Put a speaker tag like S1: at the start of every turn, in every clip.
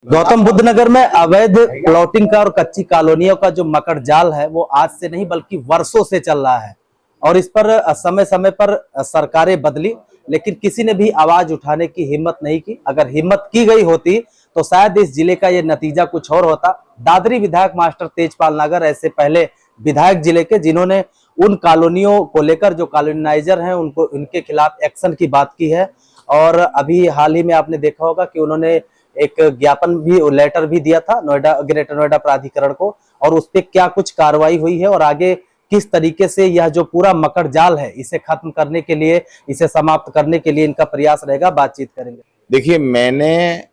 S1: गौतम बुद्ध नगर में अवैध प्लॉटिंग का और कच्ची कॉलोनियों का जो मकड़ जाल है वो आज से नहीं बल्कि वर्षों से चल रहा है और इस पर समय समय पर सरकारें बदली लेकिन किसी ने भी आवाज उठाने की हिम्मत नहीं की। अगर हिम्मत की गई होती तो शायद इस जिले का ये नतीजा कुछ और होता। दादरी विधायक मास्टर तेजपाल नागर ऐसे पहले विधायक जिले के जिन्होंने उन कॉलोनियों को लेकर जो कॉलोनाइजर हैं उनको उनके खिलाफ एक्शन की बात की है और अभी हाल ही में आपने देखा होगा कि उन्होंने एक ज्ञापन भी लेटर भी दिया था ग्रेटर नोएडा प्राधिकरण को और उस पर क्या कुछ कार्रवाई हुई है और आगे किस तरीके से यह जो पूरा मकड़ जाल है इसे खत्म करने के लिए, इसे समाप्त करने के लिए इनका प्रयास रहेगा। बातचीत करेंगे।
S2: देखिए, मैंने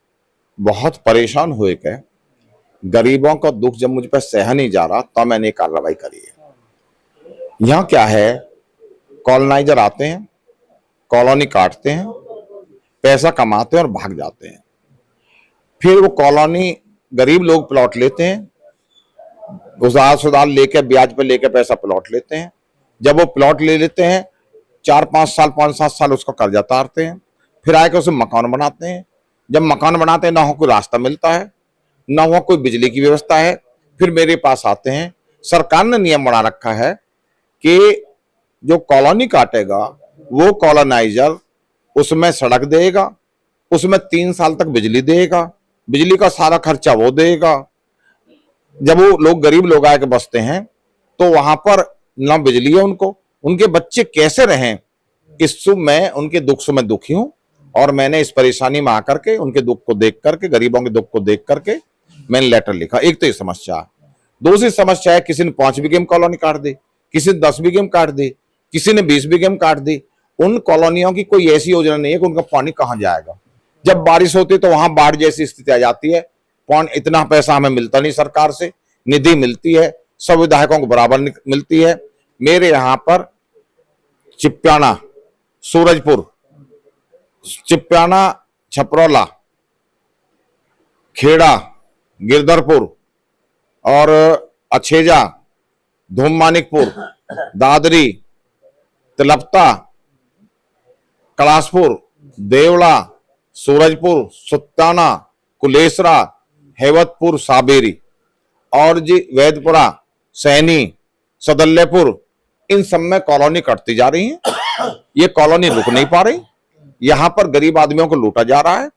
S2: बहुत परेशान हुए के गरीबों का दुख जब मुझ पर सह नहीं जा रहा तो मैंने कार्रवाई करी है। यहाँ क्या है, कॉलोनाइजर आते हैं, कॉलोनी काटते हैं, पैसा कमाते हैं और भाग जाते हैं। फिर वो कॉलोनी गरीब लोग प्लॉट लेते हैं, गुजार सुधार लेके ब्याज पे लेके पैसा प्लॉट लेते हैं। जब वो प्लॉट ले लेते हैं 4-5 साल 5-7 साल उसका कर्जा उतारते हैं, फिर आके उसे मकान बनाते हैं। जब मकान बनाते हैं ना हो कोई रास्ता मिलता है, ना हो कोई बिजली की व्यवस्था है, फिर मेरे पास आते हैं। सरकार ने नियम बना रखा है कि जो कॉलोनी काटेगा वो कॉलोनाइजर उसमें सड़क देगा, उसमें 3 साल तक बिजली देगा, बिजली का सारा खर्चा वो देगा। जब वो लोग गरीब लोग आके बसते हैं तो वहां पर ना बिजली है, उनके बच्चे कैसे रहें, इस मैं उनके दुख से मैं दुखी हूं और मैंने इस परेशानी में आकर के उनके दुख को देख करके, गरीबों के दुख को देख करके मैंने लेटर लिखा। एक तो ये समस्या है। दूसरी समस्या है, किसी ने 5 बीघे में कॉलोनी काट दी, किसी ने 10 बीघे में काट दी, किसी ने 20 बीघे में काट दी। उन कॉलोनियों की कोई ऐसी योजना नहीं है कि उनका पानी कहां जाएगा। जब बारिश होती है तो वहां बाढ़ जैसी स्थिति आ जाती है, इतना पैसा हमें मिलता नहीं, सरकार से निधि मिलती है, सब विधायकों को बराबर मिलती है। मेरे यहां पर चिप्याना, सूरजपुर, चिप्याना, छपरौला, खेड़ा, गिरधरपुर और अछेजा, धूममानिकपुर, दादरी, तिलपता, कलासपुर, देवड़ा, सूरजपुर, सुत्ताना, कुलेसरा, हेवतपुर, साबेरी और जी वैदपुरा, सैनी, सदल्यपुर, इन सब में कॉलोनी कटती जा रही है। ये कॉलोनी रुक नहीं पा रही। यहाँ पर गरीब आदमियों को लूटा जा रहा है,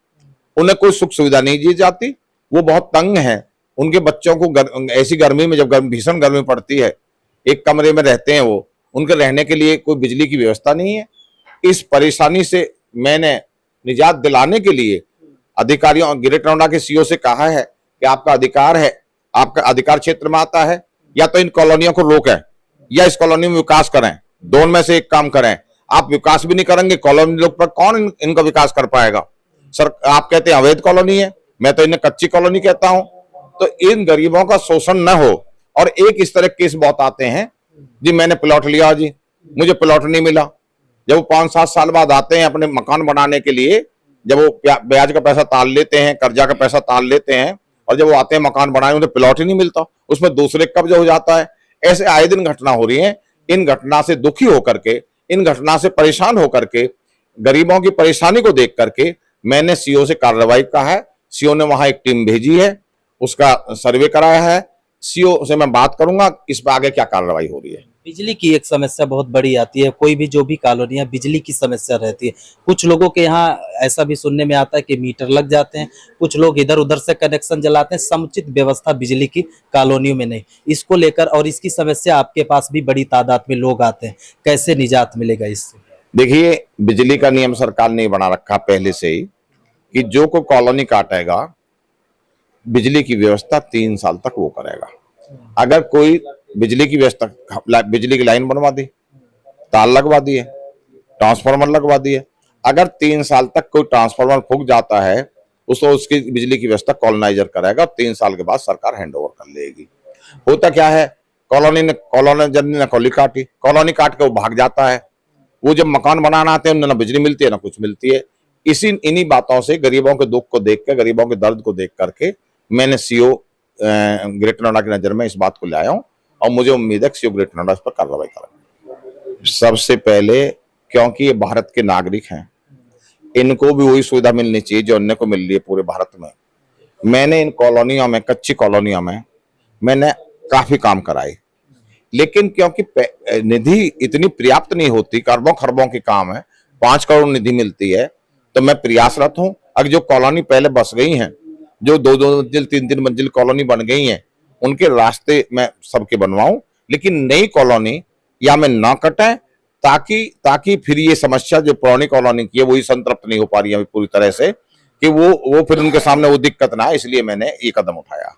S2: उन्हें कोई सुख सुविधा नहीं दी जाती, वो बहुत तंग है। उनके बच्चों को ऐसी गर्मी में, जब भीषण गर्मी पड़ती है, एक कमरे में रहते हैं वो, उनके रहने के लिए कोई बिजली की व्यवस्था नहीं है। इस परेशानी से मैंने निजात दिलाने के लिए अधिकारियों, ग्रेटर नोएडा के सीओ से कहा है कि आपका अधिकार है, आपका अधिकार क्षेत्र में आता है, या तो इन कॉलोनियों को रोकें या इस कॉलोनी में विकास करें। दोनों में से एक काम करें। आप विकास भी नहीं करेंगे, कॉलोनी लोग पर कौन इनका विकास कर पाएगा। सर, आप कहते हैं अवैध कॉलोनी है, मैं तो इन्हें कच्ची कॉलोनी कहता हूं। तो इन गरीबों का शोषण न हो। और एक इस तरह केस बहुत आते हैं, जी मैंने प्लॉट लिया, जी मुझे प्लॉट नहीं मिला। जब वो 5-7 साल बाद आते हैं अपने मकान बनाने के लिए, जब वो ब्याज का पैसा ताल लेते हैं, कर्जा का पैसा ताल लेते हैं, और जब वो आते हैं मकान बनाने, उन्हें प्लॉट ही नहीं मिलता, उसमें दूसरे कब्जा हो जाता है। ऐसे आए दिन घटना हो रही है। इन घटना से दुखी होकर के, इन घटना से परेशान होकर के, गरीबों की परेशानी को देख करके मैंने सीओ से कार्रवाई कहा है। सीओ ने वहां एक टीम भेजी है, उसका सर्वे कराया है। सीओ से मैं बात करूंगा इस पर आगे क्या कार्रवाई हो रही है।
S1: बिजली की एक समस्या बहुत बड़ी आती है, कोई भी जो भी कॉलोनी है बिजली की समस्या रहती है। कुछ लोगों के यहाँ ऐसा भी सुनने में आता है कि मीटर लग जाते हैं, कुछ लोग इधर उधर से कनेक्शन जलाते हैं, समुचित व्यवस्था बिजली की कॉलोनियों में नहीं। इसको लेकर और इसकी समस्या आपके पास भी बड़ी तादाद में लोग आते हैं, कैसे निजात मिलेगा इससे?
S2: देखिए, बिजली का नियम सरकार ने बना रखा पहले से ही कि जो कोई कॉलोनी काटेगा बिजली की व्यवस्था 3 साल तक वो करेगा। अगर कोई बिजली की व्यवस्था, बिजली की लाइन बनवा दी, तार लगवा दिए, ट्रांसफार्मर लगवा दिए, अगर 3 साल तक कोई ट्रांसफार्मर फूक जाता है उसको उसकी बिजली की व्यवस्था कॉलोनाइजर कराएगा। 3 साल के बाद सरकार हैंड ओवर कर लेगी। होता क्या है, कॉलोनाइजर ने कॉलोनी काट के वो भाग जाता है। वो जब मकान बनाना आते हैं उन्हें ना बिजली मिलती है ना कुछ मिलती है। इन्हीं बातों से, गरीबों के दुख को देख कर, गरीबों के दर्द को देख करके मैंने सीओ ग्रेटर नोएडा की नजर में इस बात को लाया हूं और मुझे उम्मीद है सीओ ग्रेटर नोएडा इस पर कार्रवाई करेंगे। सबसे पहले, क्योंकि ये भारत के नागरिक हैं, इनको भी वही सुविधा मिलनी चाहिए जो अन्य को मिल रही है पूरे भारत में। मैंने इन कॉलोनियों में, कच्ची कॉलोनियों में मैंने काफी काम कराए, लेकिन क्योंकि निधि इतनी पर्याप्त नहीं होती, खरबों खरबों की काम है, 5 करोड़ निधि मिलती है, तो मैं प्रयासरत हूं। अगर जो कॉलोनी पहले बस गई हैं, जो 2-2 मंजिल 3-3 मंजिल कॉलोनी बन गई हैं, उनके रास्ते मैं सबके बनवाऊं, लेकिन नई कॉलोनी या में ना कटें, ताकि फिर ये समस्या जो पुरानी कॉलोनी की है वही संतृप्त नहीं हो पा रही है पूरी तरह से, कि वो फिर उनके सामने वो दिक्कत ना आए, इसलिए मैंने ये कदम उठाया।